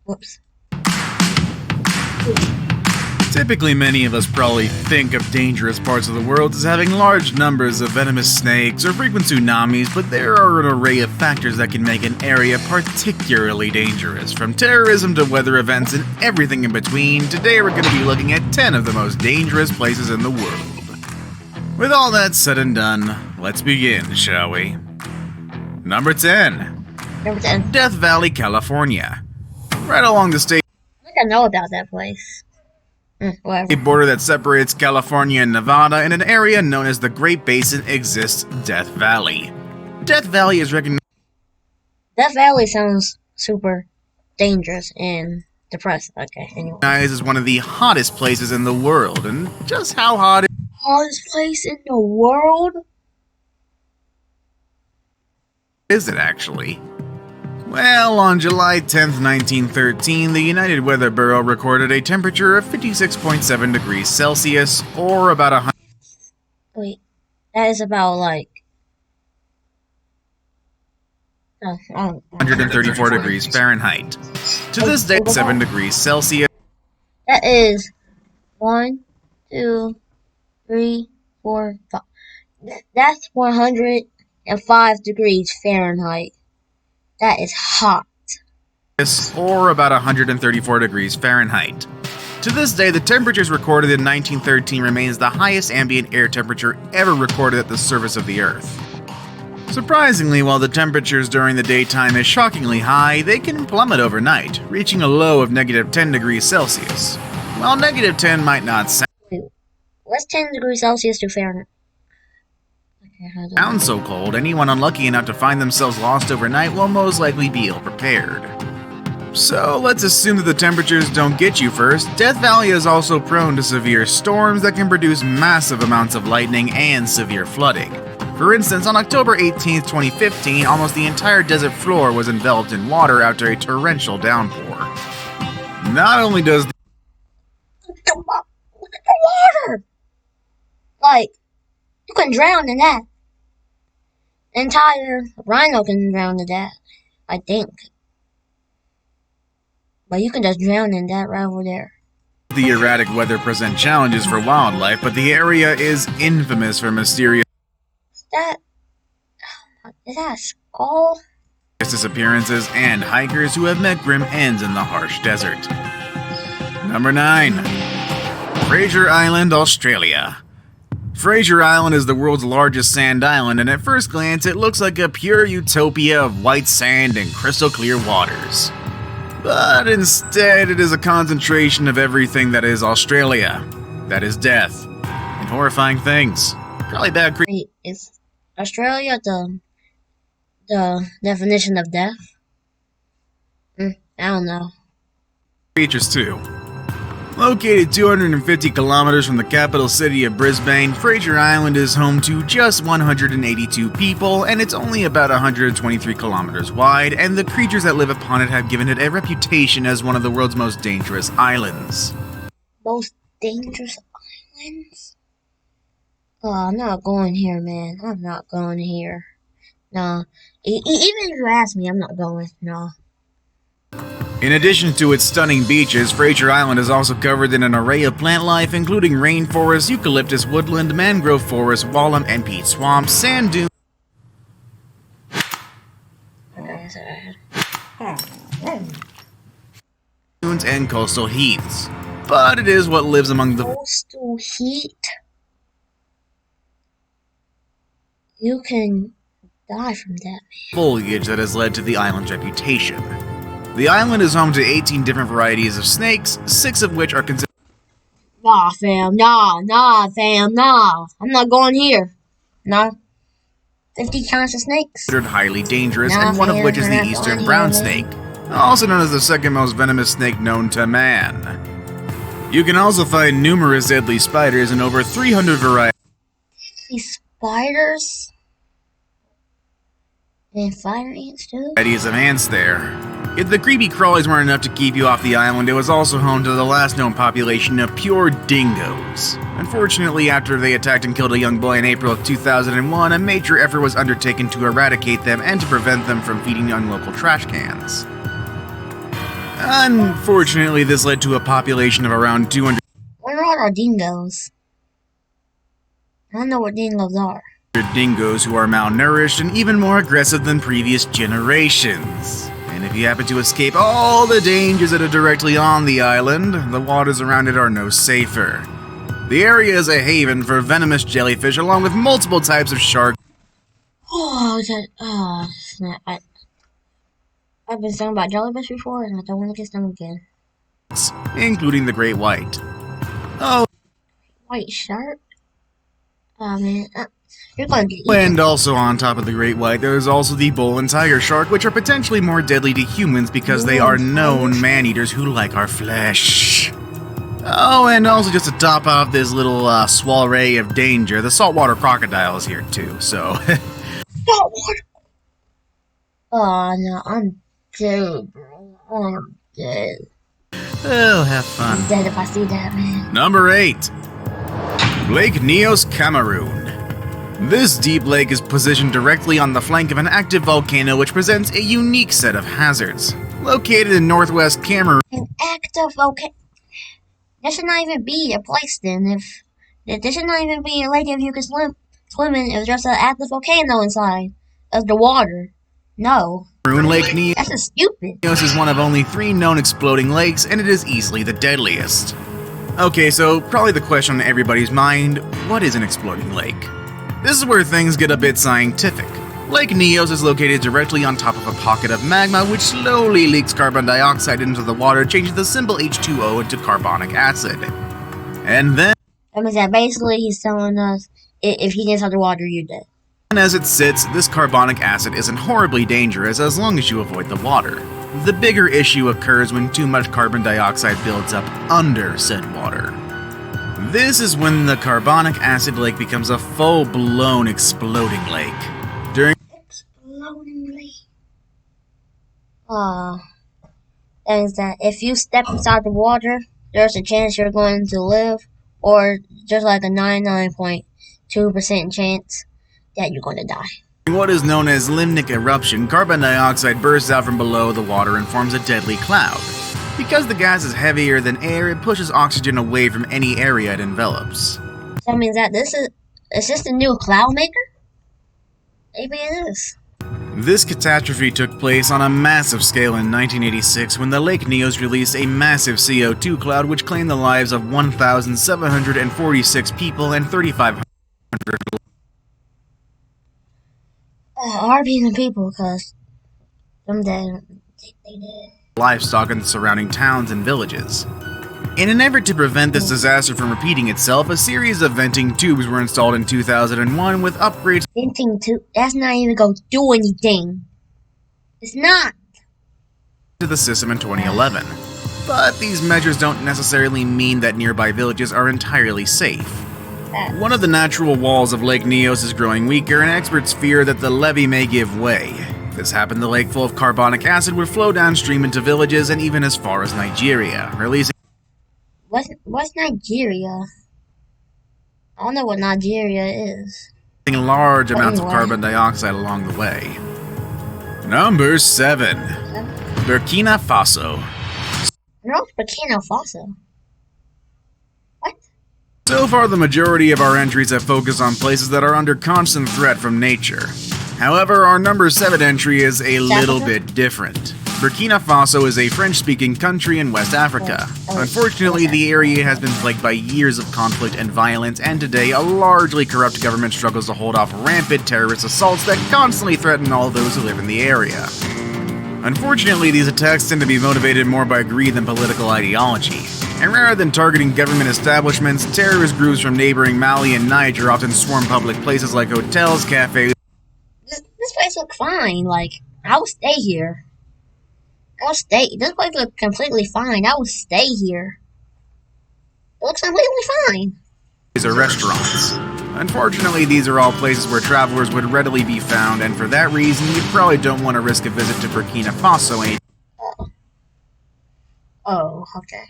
Whoops. Typically, many of us probably think of dangerous parts of the world as having large numbers of venomous snakes or frequent tsunamis, but there are an array of factors that can make an area particularly dangerous. From terrorism to weather events and everything in between, today we're going to be looking at 10 of the most dangerous places in the world. With all that said and done, let's begin, shall we? Number 10. Number 10. Death Valley, California. Right along the state I think I know about that place. Whatever. border that separates California and Nevada in an area known as the Great Basin exists Death Valley. Death Valley is recognized Death Valley sounds super dangerous and depressing. Okay, anyway. as one of the hottest places in the world, and just how hot Hottest place in the world? is it actually? Well, on July 10th, 1913, the United Weather Bureau recorded a temperature of 56.7 degrees Celsius, or about Wait, that is about like... Oh, 134 degrees Fahrenheit. To this day, 7 degrees Celsius. that is 1, 2, 3, 4, 5. That's 105 degrees Fahrenheit. That is hot. Or about 134 degrees Fahrenheit. To this day, the temperatures recorded in 1913 remains the highest ambient air temperature ever recorded at the surface of the Earth. Surprisingly, while the temperatures during the daytime is shockingly high, they can plummet overnight, reaching a low of negative 10 degrees Celsius. While negative 10 might not What's 10 degrees Celsius to Fahrenheit? Okay, sound so cold, anyone unlucky enough to find themselves lost overnight will most likely be ill-prepared. So let's assume that the temperatures don't get you first. Death Valley is also prone to severe storms that can produce massive amounts of lightning and severe flooding. For instance, on October 18, 2015, almost the entire desert floor was enveloped in water after a torrential downpour. Not only does Look at the water! Like, you can drown in that. The entire rhino can drown in that, I think. But you can just drown in that right over there. the erratic weather present challenges for wildlife, but the area is infamous for mysterious Is that a skull? disappearances and hikers who have met grim ends in the harsh desert. Number 9. Fraser Island, Australia. Fraser Island is the world's largest sand island, and at first glance it looks like a pure utopia of white sand and crystal clear waters. But instead it is a concentration of everything that is Australia. That is death. And horrifying things. Probably bad Wait, is Australia the definition of death? I don't know. creatures too. Located 250 kilometers from the capital city of Brisbane, Fraser Island is home to just 182 people, and it's only about 123 kilometers wide, and the creatures that live upon it have given it a reputation as one of the world's most dangerous islands. Most dangerous islands? Oh, I'm not going here, man. I'm not going here. No. Even if you ask me, I'm not going. No. In addition to its stunning beaches, Fraser Island is also covered in an array of plant life, including rainforest, eucalyptus woodland, mangrove forest, wallum and peat swamps, sand dunes, and coastal heaths. But it is what lives among the Coastal heat? You can die from that, man. foliage that has led to the island's reputation. The island is home to 18 different varieties of snakes, 6 of which are considered Nah, fam. Nah, fam. Nah. I'm not going here. Nah. 50 kinds of snakes. highly dangerous, Nah, and one of fam, which is I'm the not eastern going brown here. snake, also known as the second most venomous snake known to man. You can also find numerous deadly spiders in over 300 These spiders? And fire ants, too? varieties of ants there. If the creepy crawlies weren't enough to keep you off the island, it was also home to the last known population of pure dingoes. Unfortunately, after they attacked and killed a young boy in April of 2001, a major effort was undertaken to eradicate them and to prevent them from feeding on local trash cans. Unfortunately, this led to a population of around 200 What are dingoes? I don't know what dingoes are. dingoes who are malnourished and even more aggressive than previous generations. And if you happen to escape all the dangers that are directly on the island, the waters around it are no safer. The area is a haven for venomous jellyfish along with multiple types of sharks, Snap. I've been stung by jellyfish before, and I don't want to get stung again. including the great white. Oh, White shark? Oh man, you're going to get eaten. and also on top of the great white, there's also the bull and tiger shark, which are potentially more deadly to humans because they are known man-eaters who like our flesh. Oh, and also just to top off this little soiree of danger, the saltwater crocodile is here too, so... Saltwater. Oh no, I'm dead, bro. I'm dead. Oh, have fun. I'm dead if I see that, man. Number 8. Lake Nyos, Cameroon. This deep lake is positioned directly on the flank of an active volcano which presents a unique set of hazards. Located in northwest Cameroon, An active volcano. There should not even be a place then. There should not even be a lake if you could swim in. It was just an active volcano inside of the water. No, Lake Nyos that's just stupid. is one of only 3 known exploding lakes, and it is easily the deadliest. Okay, so probably the question on everybody's mind, what is an exploding lake? This is where things get a bit scientific. Lake Nyos is located directly on top of a pocket of magma which slowly leaks carbon dioxide into the water, changing the simple H2O into carbonic acid. And then, That means that basically he's telling us if he gets underwater, you're dead. as it sits, this carbonic acid isn't horribly dangerous as long as you avoid the water. The bigger issue occurs when too much carbon dioxide builds up under said water. This is when the carbonic acid lake becomes a full-blown exploding lake. During Explodingly. That means that if you step inside the water, there's a chance you're going to live, or just like a 99.2% chance that you're going to die. what is known as limnic eruption, carbon dioxide bursts out from below the water and forms a deadly cloud. Because the gas is heavier than air, it pushes oxygen away from any area it envelops. So that means that is this the new cloud maker? Maybe it is. This catastrophe took place on a massive scale in 1986 when the Lake Nyos released a massive CO2 cloud which claimed the lives of 1,746 people and 3,500 RP the people, because they did. livestock in the surrounding towns and villages. In an effort to prevent this disaster from repeating itself, a series of venting tubes were installed in 2001 with upgrades Venting tube, that's not even going to do anything. It's not. to the system in 2011. But these measures don't necessarily mean that nearby villages are entirely safe. One of the natural walls of Lake Nyos is growing weaker, and experts fear that the levee may give way. If this happened, the lake full of carbonic acid would flow downstream into villages and even as far as Nigeria, releasing What's Nigeria? I don't know what Nigeria is. large amounts of Anyway. carbon dioxide along the way. Number 7. Burkina Faso. No, Burkina Faso. What? So far, the majority of our entries have focused on places that are under constant threat from nature. However, our number 7 entry is a little bit different. Burkina Faso is a French-speaking country in West Africa. Unfortunately, the area has been plagued by years of conflict and violence, and today a largely corrupt government struggles to hold off rampant terrorist assaults that constantly threaten all those who live in the area. Unfortunately, these attacks tend to be motivated more by greed than political ideology. And rather than targeting government establishments, terrorist groups from neighboring Mali and Niger often swarm public places like hotels, cafes, This place looks fine. Like, I would stay here. This place looks completely fine. I would stay here. It looks completely fine. or restaurants. Unfortunately, these are all places where travelers would readily be found, and for that reason, you probably don't want to risk a visit to Burkina Faso Oh, okay.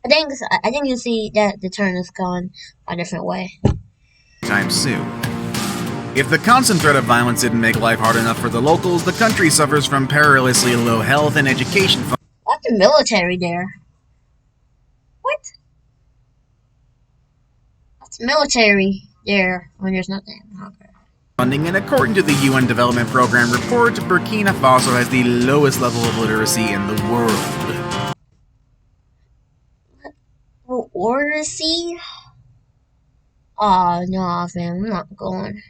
I think you see that the turn is going a different way. anytime soon. If the constant threat of violence didn't make life hard enough for the locals, the country suffers from perilously low health and education funds. What? the military there? What? What's military there when there's nothing? Okay. Funding, and according to the UN Development Program report, Burkina Faso has the lowest level of literacy in the world. Literacy? Oh, no, fam, I'm not going.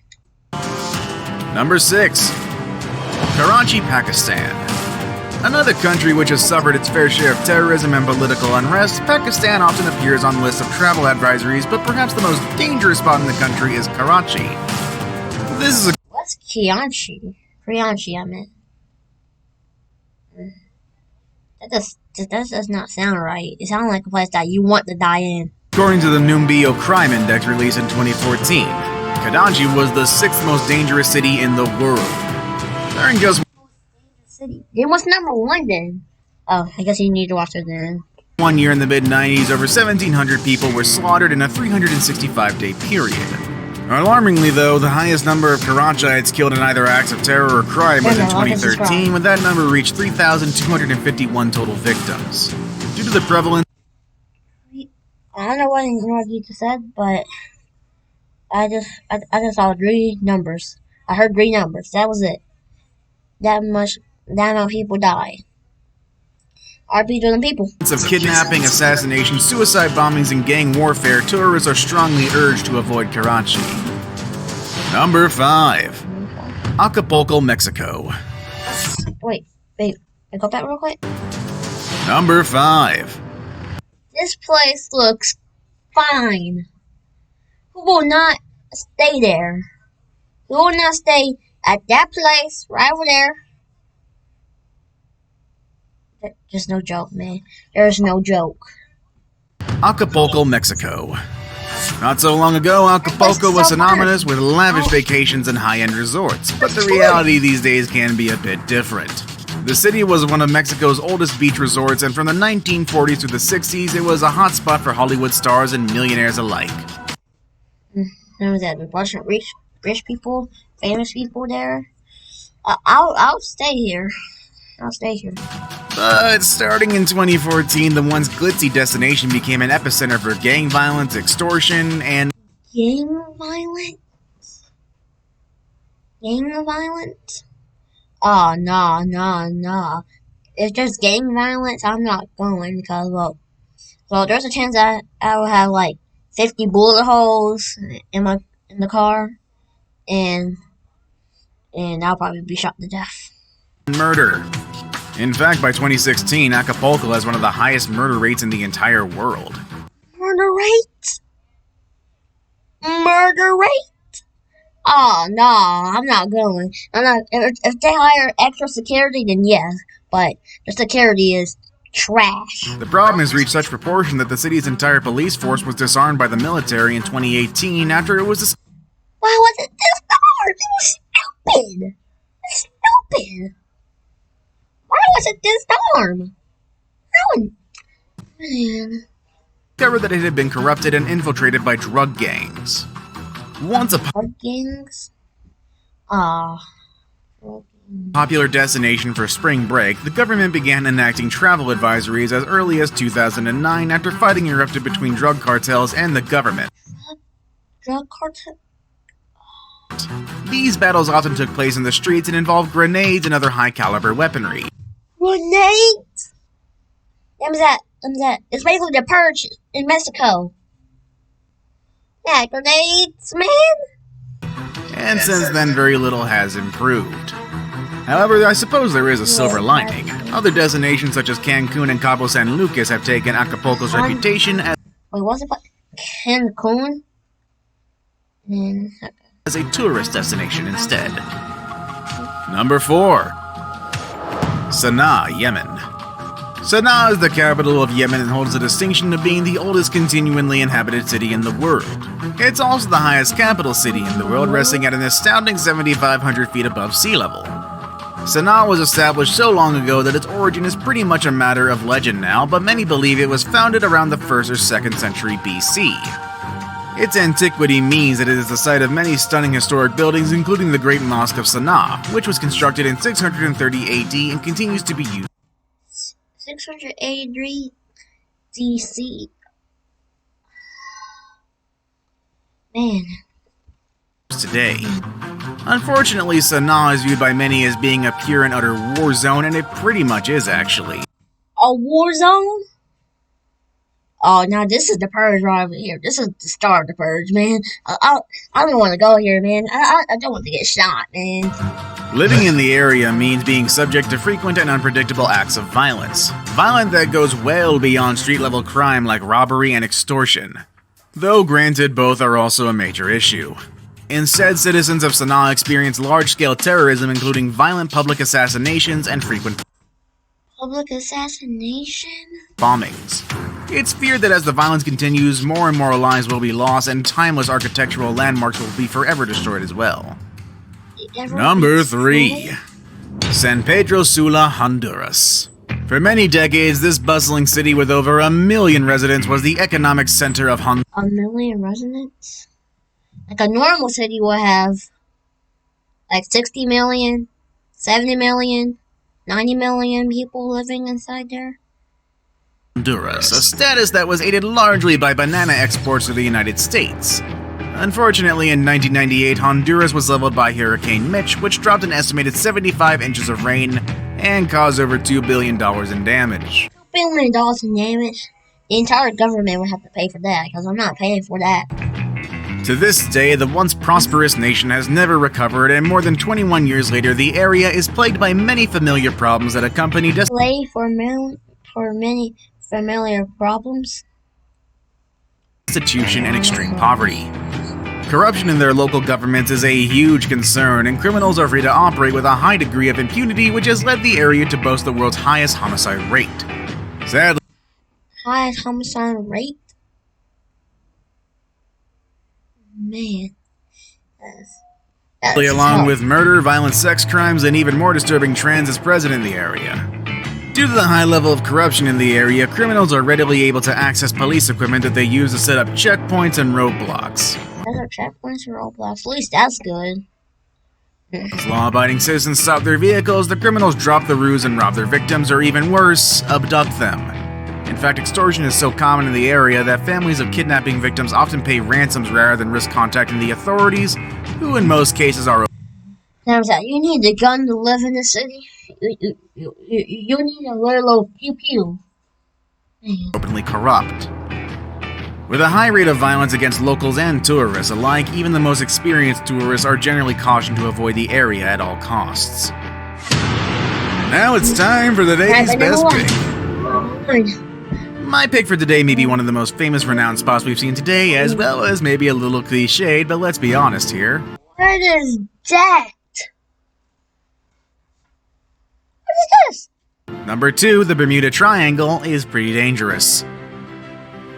Number 6. Karachi, Pakistan. Another country which has suffered its fair share of terrorism and political unrest, Pakistan often appears on lists of travel advisories, but perhaps the most dangerous spot in the country is Karachi. This is a... What's Karachi? Karachi, I meant. That does not sound right. It sounds like a place that you want to die in. According to the Numbeo Crime Index released in 2014, Karachi was the 6th most dangerous city in the world. During just City. It was number 1 then. Oh, I guess you need to watch it then. 1 year in the mid-90s, over 1,700 people were slaughtered in a 365-day period. Alarmingly, though, the highest number of Karachites killed in either acts of terror or crime was in 2013, when that number reached 3,251 total victims. Due to the prevalence... I don't know what you just said, but I just saw 3 numbers. I heard 3 numbers. That was it. That amount of people die. RP to the people. Of kidnapping, assassination, suicide bombings, and gang warfare, tourists are strongly urged to avoid Karachi. Number 5. Acapulco, Mexico. Wait, go back real quick. Number 5. This place looks fine. Who will not stay there? Who will not stay at that place right over there? Just no joke, man. There's no joke. Acapulco, Mexico. Not so long ago, Acapulco was synonymous with lavish vacations and high-end resorts, but the reality these days can be a bit different. The city was one of Mexico's oldest beach resorts, and from the 1940s to the 60s, it was a hotspot for Hollywood stars and millionaires alike. Remember that? A bunch of rich people, famous people there. I'll stay here. I'll stay here. But starting in 2014, the once glitzy destination became an epicenter for gang violence, extortion, and... Gang violence? Gang violence? Oh, no. If there's gang violence, I'm not going because, well, there's a chance that I will have like 50 bullet holes in the car, and I'll probably be shot to death. Murder. In fact, by 2016, Acapulco has one of the highest murder rates in the entire world. Murder rate? Murder rate? Oh, no, I'm not going. I'm not. If they hire extra security, then yes, but the security is trash. The problem has reached such proportion that the city's entire police force was disarmed by the military in 2018 after it was... Why was it disarmed? It was stupid. It's stupid. Why was it disarmed? Man. Discovered that it had been corrupted and infiltrated by drug gangs. Once a Drug gangs? popular destination for spring break, the government began enacting travel advisories as early as 2009 after fighting erupted between drug cartels and the government. Drug cartel? These battles often took place in the streets and involved grenades and other high-caliber weaponry. Grenades? That. It's basically the purge in Mexico. Yeah, grenades, man. And since then, very little has improved. However, I suppose there is a silver lining. Other destinations such as Cancun and Cabo San Lucas have taken Acapulco's reputation as... Wait, what's it called? Cancun? as a tourist destination instead. Number 4. Sana'a, Yemen. Sana'a is the capital of Yemen and holds the distinction of being the oldest continually inhabited city in the world. It's also the highest capital city in the world, resting at an astounding 7,500 feet above sea level. Sana'a was established so long ago that its origin is pretty much a matter of legend now, but many believe it was founded around the 1st or 2nd century BC. Its antiquity means that it is the site of many stunning historic buildings, including the Great Mosque of Sana'a, which was constructed in 630 AD and continues to be used. 683 DC. Man. Today. Unfortunately, Sanaa is viewed by many as being a pure and utter war zone, and it pretty much is actually. A war zone? Oh, now this is the purge right over here. This is the start of the purge, man. I don't want to go here, man. I don't want to get shot, man. Living in the area means being subject to frequent and unpredictable acts of violence. Violence that goes well beyond street-level crime like robbery and extortion. Though granted, both are also a major issue. Instead, citizens of Sanaa experience large-scale terrorism, including violent public assassinations and frequent Public assassination? bombings. It's feared that as the violence continues, more and more lives will be lost and timeless architectural landmarks will be forever destroyed as well. Number 3. San Pedro Sula, Honduras. For many decades, this bustling city with over 1 million residents was the economic center of Honduras. 1 million residents? Like a normal city will have like 60 million, 70 million, 90 million people living inside there. Honduras, a status that was aided largely by banana exports to the United States. Unfortunately, in 1998, Honduras was leveled by Hurricane Mitch, which dropped an estimated 75 inches of rain and caused over $2 billion in damage. $2 billion in damage? The entire government would have to pay for that, because I'm not paying for that. To this day, the once prosperous nation has never recovered, and more than 21 years later, the area is plagued by many familiar problems that accompany Play for many familiar problems. destitution and extreme poverty. Corruption in their local governments is a huge concern, and criminals are free to operate with a high degree of impunity, which has led the area to boast the world's highest homicide rate. Sadly, Highest homicide rate? Man. That's along tough. with murder, violent sex crimes, and even more disturbing trends is present in the area. Due to the high level of corruption in the area, criminals are readily able to access police equipment that they use to set up checkpoints and roadblocks. Those are checkpoints or roadblocks. At least that's good. As law-abiding citizens stop their vehicles, the criminals drop the ruse and rob their victims, or even worse, abduct them. In fact, extortion is so common in the area that families of kidnapping victims often pay ransoms rather than risk contacting the authorities, who in most cases are Turns out you need a gun to live in the city. You need a little pew-pew. Man. openly corrupt. With a high rate of violence against locals and tourists alike, even the most experienced tourists are generally cautioned to avoid the area at all costs. Now it's time for the day's best pick. My pick for today may be one of the most famous renowned spots we've seen today, as well as maybe a little cliched, but let's be honest here. What is that? What is this? Number 2, the Bermuda Triangle is pretty dangerous.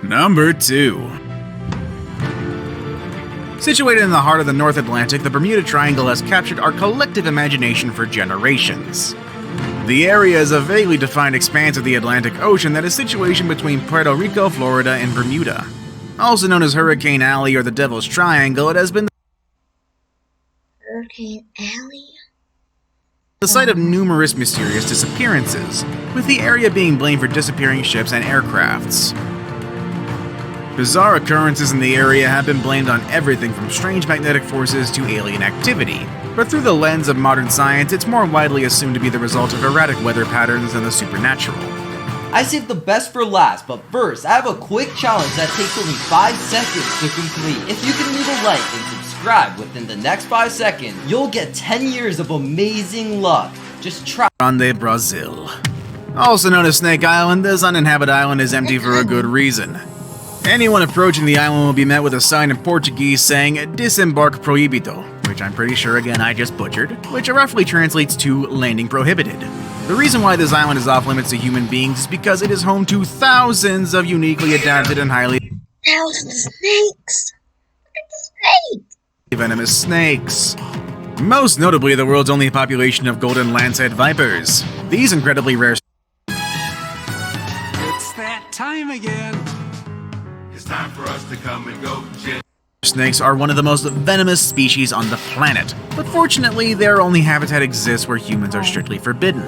Number 2. Situated in the heart of the North Atlantic, the Bermuda Triangle has captured our collective imagination for generations. The area is a vaguely defined expanse of the Atlantic Ocean that is situated between Puerto Rico, Florida, and Bermuda. Also known as Hurricane Alley or the Devil's Triangle, it has been Hurricane Alley? the site of numerous mysterious disappearances, with the area being blamed for disappearing ships and aircrafts. Bizarre occurrences in the area have been blamed on everything from strange magnetic forces to alien activity, but through the lens of modern science, it's more widely assumed to be the result of erratic weather patterns than the supernatural. I saved the best for last, but first, I have a quick challenge that takes only 5 seconds to complete. If you can leave a like and subscribe within the next 5 seconds, you'll get 10 years of amazing luck. Just try. Grande Brazil. Also known as Snake Island, this uninhabited island is empty for a good reason. Anyone approaching the island will be met with a sign in Portuguese saying Disembarque Proibido, which I'm pretty sure again I just butchered, which roughly translates to landing prohibited. The reason why this island is off limits to human beings is because it is home to thousands of uniquely adapted and highly Thousands of snakes! Look at the snake! venomous snakes. Most notably, the world's only population of golden lancehead vipers. These incredibly rare It's that time again. It's time for us to come and go, Jet. snakes are one of the most venomous species on the planet, but fortunately, their only habitat exists where humans are strictly forbidden.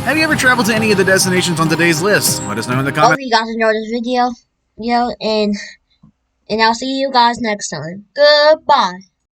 Have you ever traveled to any of the destinations on today's list? Let us know in the Hope comments. you guys enjoyed this video, and I'll see you guys next time. Goodbye.